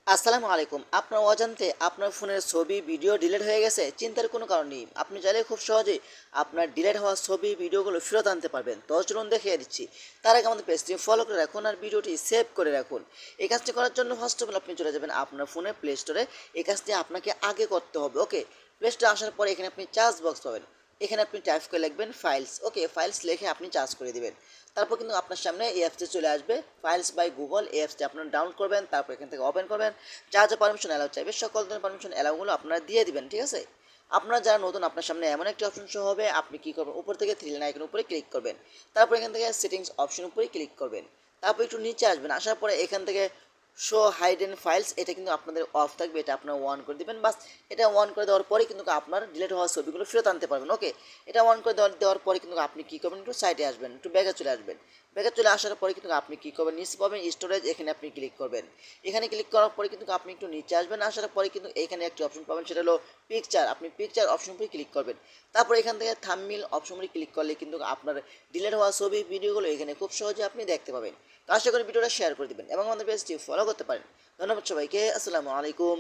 আসসালামু আলাইকুম। আপনার অজান্তে আপনার ফোনের ছবি, ভিডিও ডিলিট হয়ে গেছে? চিন্তার কোনো কারণ নেই। আপনি চাইলে খুব সহজেই আপনার ডিলিট হওয়া ছবি, ভিডিওগুলো ফেরত আনতে পারবেন। তো চলুন দেখিয়ে দিচ্ছি। তার আগে আমাদের পেজটি ফলো করে রাখুন আর ভিডিওটি সেভ করে রাখুন। এই কাজটি করার জন্য ফার্স্ট অফ অল আপনি চলে যাবেন আপনার ফোনের প্লে স্টোরে। এই কাজটি আপনাকে আগে করতে হবে। ওকে, প্লে স্টোরে আসার পরে এখানে আপনি চার্জ বক্স পাবেন। এখানে আপনি টাইপ করে লিখবেন ফাইলস। ওকে, ফাইলস লিখে আপনি চার্জ করে দিবেন। তারপর কিন্তু আপনার সামনে এই অ্যাপসটি চলে আসবে, ফাইলস বাই গুগল। এই অ্যাপসটি আপনারা ডাউনলোড করবেন, তারপর এখান থেকে ওপেন করবেন। যা যা পারমিশন অ্যালাউ চাইবে সকল ধরনের পারমিশন অ্যালাউগুলো আপনারা দিয়ে দিবেন, ঠিক আছে? আপনারা যারা নতুন, আপনার সামনে এমন একটি অপশন শো হবে, আপনি কী করবেন, উপর থেকে থ্রি লাইন আইকনের উপরে ক্লিক করবেন। তারপর এখান থেকে সেটিংস অপশন উপরে ক্লিক করবেন। তারপর একটু নিচে আসবেন, আসার পরে এখান থেকে শো হাইডেন ফাইলস, এটা কিন্তু আপনাদের অফ থাকবে, এটা আপনারা অন করে দিবেন। বাস, এটা অন করে দেওয়ার পরে কিন্তু আপনার ডিলিট হওয়া ছবিগুলো ফেরত আনতে পারবেন। ওকে, এটা অন করে দেওয়ার পরে কিন্তু আপনি কী করবেন, একটু সাইডে আসবেন, একটু ব্যাগে চলে আসবেন। ব্যাগে চলে আসার পরে কিন্তু আপনি কী করবেন, নিচে পাবেন স্টোরেজ, এখানে আপনি ক্লিক করবেন। এখানে ক্লিক করার পরে কিন্তু আপনি একটু নিচে আসবেন, আসার পরে কিন্তু এখানে একটি অপশন পাবেন, সেটা হলো পিকচার। আপনি পিকচার অপশন উপরে ক্লিক করবেন। তারপর এখান থেকে থাম্বনেইল অপশন উপরে ক্লিক করলে কিন্তু আপনার ডিলিট হওয়া ছবি, ভিডিওগুলো এখানে খুব সহজে আপনি দেখতে পাবেন। তো আশা করি ভিডিওটা শেয়ার করে দেবেন এবং আমাদের পেজটি ফলো করতে পারেন। ধন্যবাদ সবাইকে। আসসালামু আলাইকুম।